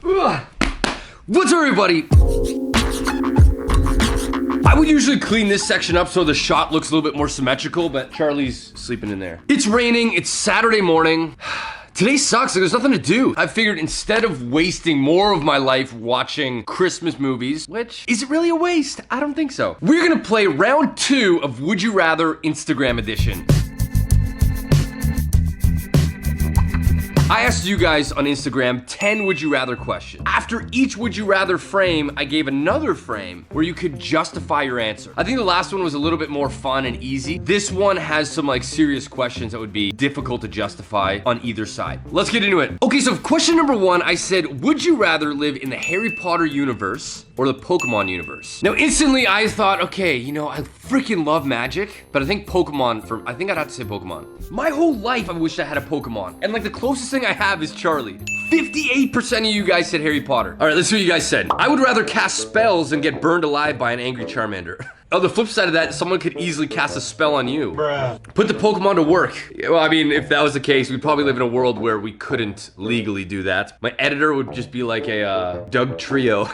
Ugh. What's up, everybody? I would usually clean this section up so the shot looks a little bit more symmetrical, but Charlie's sleeping in there. It's raining, it's Saturday morning. Today sucks, like there's nothing to do. I figured instead of wasting more of my life watching Christmas movies, which, is it really a waste? I don't think so. We're gonna play round 2 of Would You Rather Instagram edition. I asked you guys on Instagram 10 would you rather questions. After each would you rather frame, I gave another frame where you could justify your answer. I think the last one was a little bit more fun and easy. This one has some like serious questions that would be difficult to justify on either side. Let's get into it. Okay, so question number 1, I said, would you rather live in the Harry Potter universe or the Pokemon universe? Now instantly I thought, okay, you know, I freaking love magic, but I think Pokemon, I think I'd have to say Pokemon. My whole life I wished I had a Pokemon. And like the closest thing I have is Charlie. 58% of you guys said Harry Potter. All right, let's see what you guys said. I would rather cast spells than get burned alive by an angry Charmander. On the flip side of that, someone could easily cast a spell on you. Bruh. Put the Pokemon to work. Well, I mean, if that was the case, we'd probably live in a world where we couldn't legally do that. My editor would just be like a Doug Trio.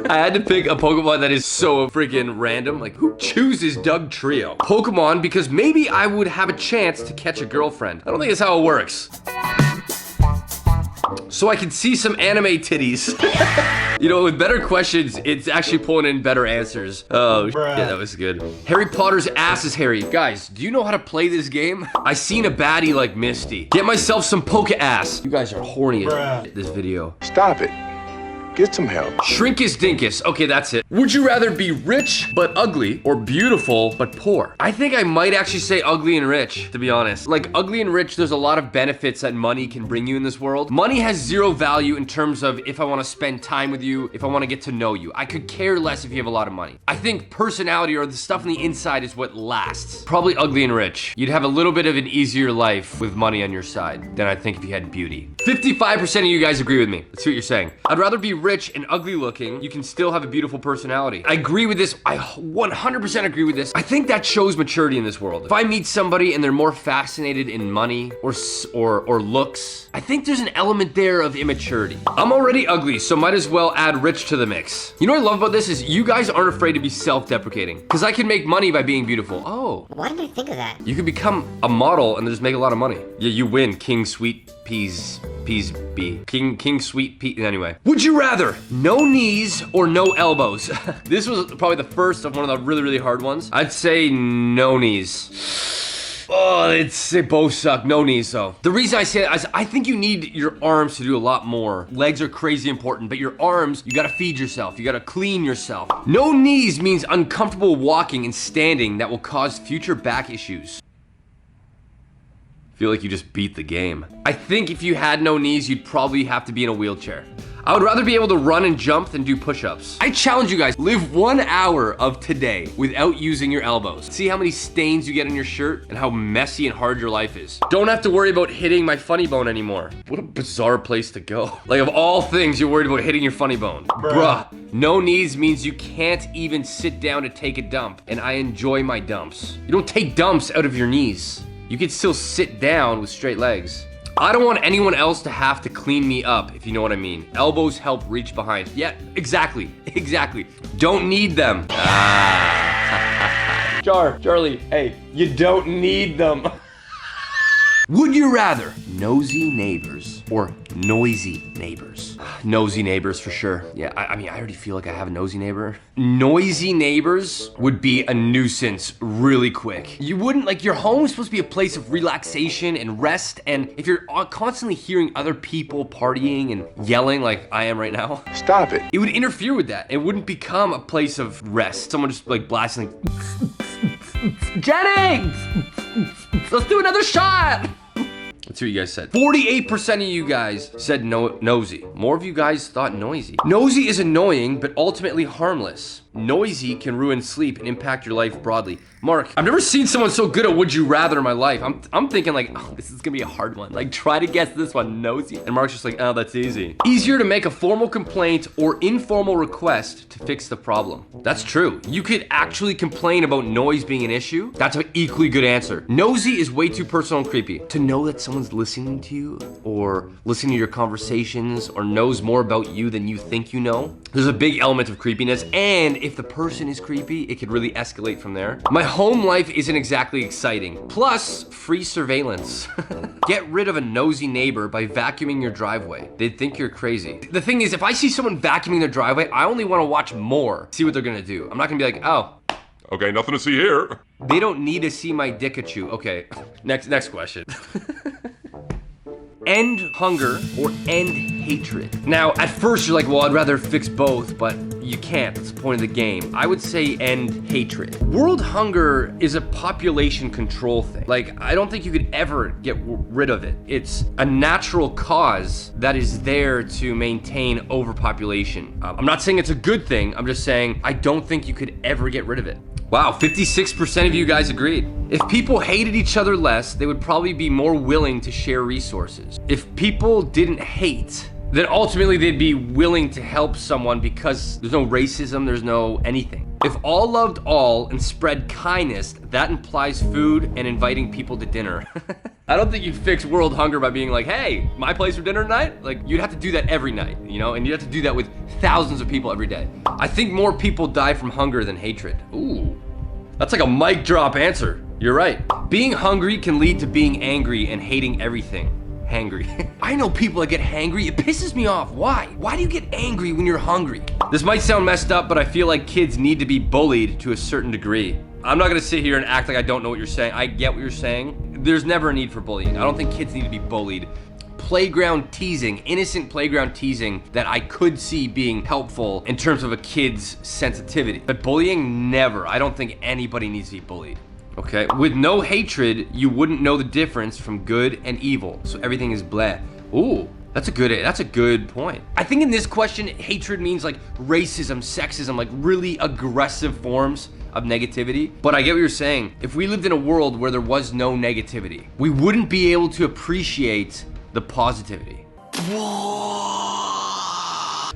I had to pick a Pokemon that is so freaking random. Like, who chooses Doug Trio? Pokemon, because maybe I would have a chance to catch a girlfriend. I don't think that's how it works. So I can see some anime titties. You know, with better questions, it's actually pulling in better answers. Oh, yeah, that was good. Harry Potter's ass is hairy. Guys, do you know how to play this game? I seen a baddie like Misty. Get myself some poke ass. You guys are horny as this video. Stop it. Get some help. Shrinkus Dinkus. Okay, that's it. Would you rather be rich but ugly or beautiful but poor? I think I might actually say ugly and rich, to be honest. Like ugly and rich, there's a lot of benefits that money can bring you in this world. Money has zero value in terms of if I want to spend time with you, if I want to get to know you. I could care less if you have a lot of money. I think personality or the stuff on the inside is what lasts. Probably ugly and rich. You'd have a little bit of an easier life with money on your side than I think if you had beauty. 55% of you guys agree with me. Let's see what you're saying. I'd rather be rich and ugly looking. You can still have a beautiful personality. I agree with this. I 100% agree with this. I think that shows maturity in this world. If I meet somebody and they're more fascinated in money or looks, I think there's an element there of immaturity. I'm already ugly, so might as well add rich to the mix. You know what I love about this is you guys aren't afraid to be self-deprecating because I can make money by being beautiful. Oh. Why didn't I think of that? You could become a model and just make a lot of money. Yeah, you win, King Sweet Peas B. King Sweet Pea. Anyway. Would you rather no knees or no elbows? This was probably the first of one of the really, really hard ones. I'd say no knees. Oh, they both suck. No knees, though. The reason I say that is I think you need your arms to do a lot more. Legs are crazy important, but your arms, you gotta feed yourself. You gotta clean yourself. No knees means uncomfortable walking and standing that will cause future back issues. Feel like you just beat the game. I think if you had no knees, you'd probably have to be in a wheelchair. I would rather be able to run and jump than do push-ups. I challenge you guys, live 1 hour of today without using your elbows. See how many stains you get on your shirt and how messy and hard your life is. Don't have to worry about hitting my funny bone anymore. What a bizarre place to go. Like of all things, you're worried about hitting your funny bone. Bruh, no knees means you can't even sit down to take a dump, and I enjoy my dumps. You don't take dumps out of your knees. You can still sit down with straight legs. I don't want anyone else to have to clean me up, if you know what I mean. Elbows help reach behind. Yeah, exactly. Don't need them. Charlie, hey, you don't need them. Would you rather nosy neighbors or noisy neighbors? Nosy neighbors for sure. Yeah, I mean, I already feel like I have a nosy neighbor. Noisy neighbors would be a nuisance really quick. You wouldn't, like your home is supposed to be a place of relaxation and rest, and if you're constantly hearing other people partying and yelling like I am right now, stop it. It would interfere with that. It wouldn't become a place of rest. Someone just like blasting like, Jennings! Let's do another shot! Let's see what you guys said. 48% of you guys said nosy. More of you guys thought noisy. Nosy is annoying, but ultimately harmless. Noisy can ruin sleep and impact your life broadly. Mark, I've never seen someone so good at would you rather in my life. I'm thinking like, oh, this is gonna be a hard one. Like, try to guess this one, Nosy. And Mark's just like, oh, that's easy. Easier to make a formal complaint or informal request to fix the problem. That's true. You could actually complain about noise being an issue. That's an equally good answer. Nosy is way too personal and creepy. To know that someone's listening to you or listening to your conversations or knows more about you than you think you know, there's a big element of creepiness. And if the person is creepy, it could really escalate from there. My home life isn't exactly exciting. Plus, free surveillance. Get rid of a nosy neighbor by vacuuming your driveway. They'd think you're crazy. The thing is, if I see someone vacuuming their driveway, I only want to watch more, see what they're gonna do. I'm not gonna be like, oh. Okay, nothing to see here. They don't need to see my dickachu. Okay, next question. End hunger or end hatred? Now, at first you're like, well, I'd rather fix both, but you can't. That's the point of the game. I would say end hatred. World hunger is a population control thing. Like, I don't think you could ever get rid of it. It's a natural cause that is there to maintain overpopulation. I'm not saying it's a good thing. I'm just saying I don't think you could ever get rid of it. Wow, 56% of you guys agreed. If people hated each other less, they would probably be more willing to share resources. If people didn't hate, then ultimately they'd be willing to help someone because there's no racism, there's no anything. If all loved all and spread kindness, that implies food and inviting people to dinner. I don't think you fix world hunger by being like, hey, my place for dinner tonight? Like, you'd have to do that every night, you know? And you'd have to do that with thousands of people every day. I think more people die from hunger than hatred. Ooh, that's like a mic drop answer. You're right. Being hungry can lead to being angry and hating everything. Hangry. I know people that get hangry. It pisses me off. Why? Why do you get angry when you're hungry? This might sound messed up, but I feel like kids need to be bullied to a certain degree. I'm not gonna sit here and act like I don't know what you're saying. I get what you're saying. There's never a need for bullying. I don't think kids need to be bullied. Playground teasing, innocent playground teasing that I could see being helpful in terms of a kid's sensitivity. But bullying, never. I don't think anybody needs to be bullied. Okay, with no hatred, you wouldn't know the difference from good and evil. So everything is blah. Ooh, that's a good point. I think in this question, hatred means like racism, sexism, like really aggressive forms of negativity. But I get what you're saying. If we lived in a world where there was no negativity, we wouldn't be able to appreciate the positivity.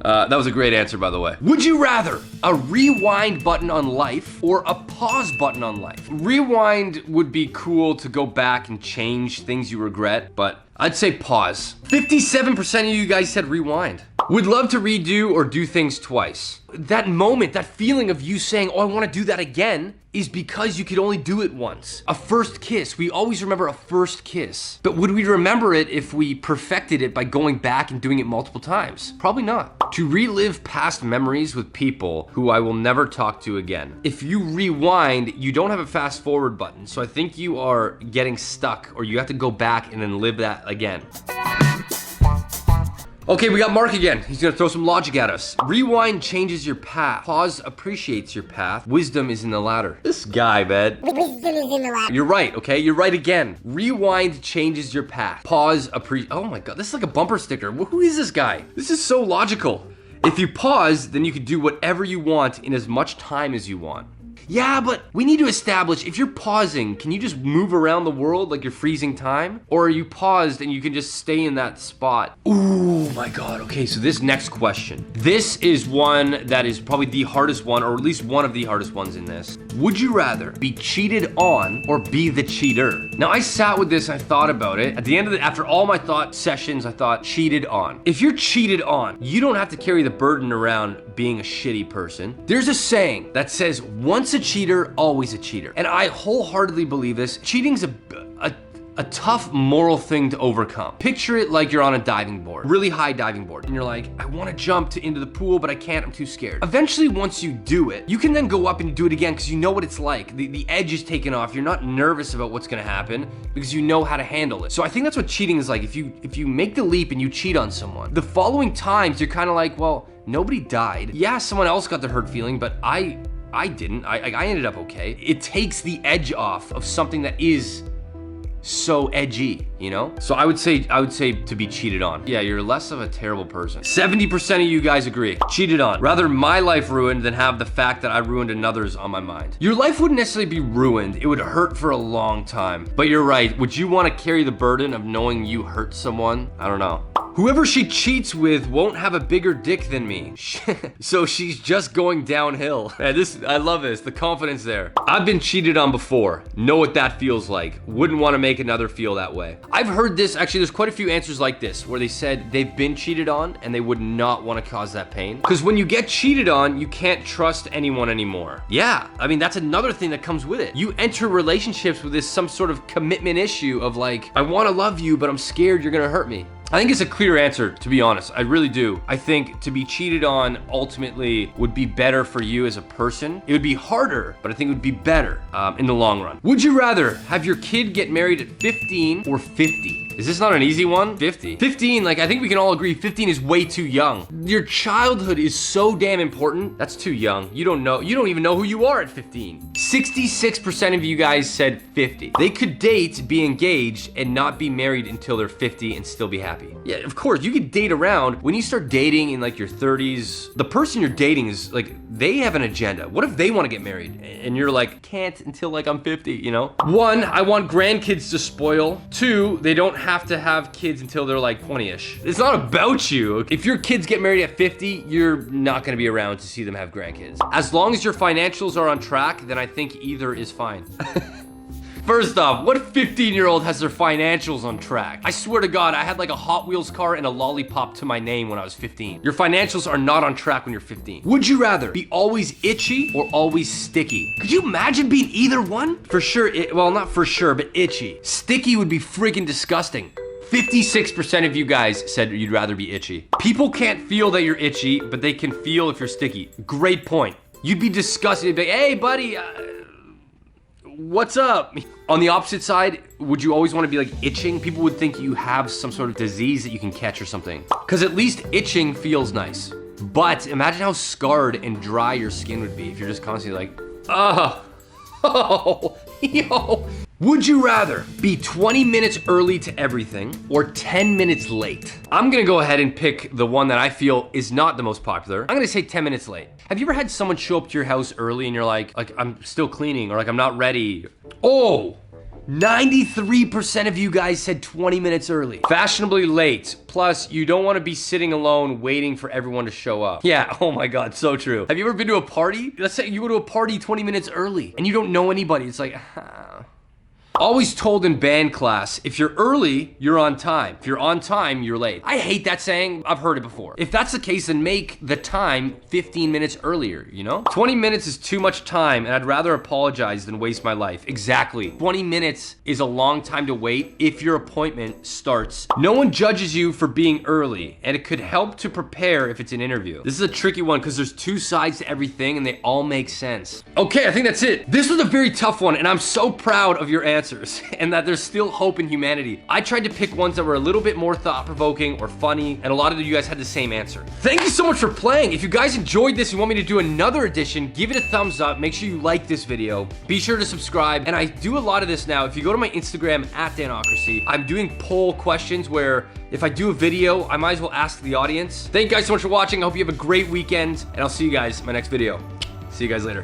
That was a great answer, by the way. Would you rather a rewind button on life or a pause button on life? Rewind would be cool to go back and change things you regret, but I'd say pause. 57% of you guys said rewind. Would love to redo or do things twice. That moment, that feeling of you saying, oh, I want to do that again, is because you could only do it once. A first kiss, we always remember a first kiss. But would we remember it if we perfected it by going back and doing it multiple times? Probably not. To relive past memories with people who I will never talk to again. If you rewind, you don't have a fast forward button. So I think you are getting stuck, or you have to go back and then live that again. Okay, we got Mark again. He's gonna throw some logic at us. Rewind changes your path. Pause appreciates your path. Wisdom is in the latter. This guy, man. Wisdom is in the latter. You're right, okay? You're right again. Rewind changes your path. Pause oh my God, this is like a bumper sticker. Who is this guy? This is so logical. If you pause, then you can do whatever you want in as much time as you want. Yeah, but we need to establish, if you're pausing, can you just move around the world like you're freezing time? Or are you paused and you can just stay in that spot? Ooh, my God. Okay, so this next question. This is one that is probably the hardest one, or at least one of the hardest ones in this. Would you rather be cheated on or be the cheater? Now, I sat with this, I thought about it. At the end of after all my thought sessions, I thought cheated on. If you're cheated on, you don't have to carry the burden around being a shitty person. There's a saying that says, once a cheater, always a cheater. And I wholeheartedly believe this. Cheating's a tough moral thing to overcome. Picture it like you're on a diving board, really high diving board, and you're like, I want to jump into the pool, but I can't, I'm too scared. Eventually, once you do it, you can then go up and do it again because you know what it's like. The edge is taken off. You're not nervous about what's gonna happen because you know how to handle it. So I think that's what cheating is like. If you make the leap and you cheat on someone, the following times you're kind of like, well, nobody died. Yeah, someone else got the hurt feeling, but I didn't. I ended up okay. It takes the edge off of something that is so edgy, you know? So I would say to be cheated on. Yeah, you're less of a terrible person. 70% of you guys agree. Cheated on. Rather my life ruined than have the fact that I ruined another's on my mind. Your life wouldn't necessarily be ruined. It would hurt for a long time. But you're right. Would you want to carry the burden of knowing you hurt someone? I don't know. Whoever she cheats with won't have a bigger dick than me. So she's just going downhill. Man, I love this, the confidence there. I've been cheated on before. Know what that feels like. Wouldn't want to make another feel that way. I've heard this, actually there's quite a few answers like this where they said they've been cheated on and they would not want to cause that pain. Because when you get cheated on, you can't trust anyone anymore. Yeah, I mean, that's another thing that comes with it. You enter relationships with some sort of commitment issue of like, I want to love you, but I'm scared you're gonna hurt me. I think it's a clear answer, to be honest. I really do. I think to be cheated on ultimately would be better for you as a person. It would be harder, but I think it would be better in the long run. Would you rather have your kid get married at 15 or 50? Is this not an easy one? 50. 15, like I think we can all agree 15 is way too young. Your childhood is so damn important. That's too young. You don't even know who you are at 15. 66% of you guys said 50. They could date, be engaged, and not be married until they're 50 and still be happy. Yeah, of course, you could date around. When you start dating in like your 30s, the person you're dating is like, they have an agenda. What if they want to get married? And you're like, can't until like I'm 50, you know? 1, I want grandkids to spoil. 2, they don't have to have kids until they're like 20-ish. It's not about you. If your kids get married at 50, you're not gonna be around to see them have grandkids. As long as your financials are on track, then I think either is fine. First off, what 15-year-old has their financials on track? I swear to God, I had like a Hot Wheels car and a lollipop to my name when I was 15. Your financials are not on track when you're 15. Would you rather be always itchy or always sticky? Could you imagine being either one? For sure, well, not for sure, but itchy. Sticky would be freaking disgusting. 56% of you guys said you'd rather be itchy. People can't feel that you're itchy, but they can feel if you're sticky. Great point. You'd be disgusted. You'd be like, hey, buddy, what's up? On the opposite side, would you always want to be like itching? People would think you have some sort of disease that you can catch or something. Because at least itching feels nice. But imagine how scarred and dry your skin would be if you're just constantly like, oh, yo. Would you rather be 20 minutes early to everything or 10 minutes late? I'm gonna go ahead and pick the one that I feel is not the most popular. I'm gonna say 10 minutes late. Have you ever had someone show up to your house early and you're like I'm still cleaning, or like I'm not ready? Oh, 93% of you guys said 20 minutes early. Fashionably late. Plus, you don't want to be sitting alone waiting for everyone to show up. Yeah, oh my God, so true. Have you ever been to a party? Let's say you go to a party 20 minutes early and you don't know anybody. It's like, Always told in band class, if you're early, you're on time. If you're on time, you're late. I hate that saying. I've heard it before. If that's the case, then make the time 15 minutes earlier, you know? 20 minutes is too much time, and I'd rather apologize than waste my life. Exactly. 20 minutes is a long time to wait if your appointment starts. No one judges you for being early, and it could help to prepare if it's an interview. This is a tricky one because there's two sides to everything, and they all make sense. Okay, I think that's it. This was a very tough one, and I'm so proud of your answers and that there's still hope in humanity. I tried to pick ones that were a little bit more thought-provoking or funny, and a lot of you guys had the same answer. Thank you so much for playing. If you guys enjoyed this and want me to do another edition, give it a thumbs up. Make sure you like this video. Be sure to subscribe. And I do a lot of this now. If you go to my Instagram @danocracy, I'm doing poll questions where if I do a video, I might as well ask the audience. Thank you guys so much for watching. I hope you have a great weekend, and I'll see you guys in my next video. See you guys later.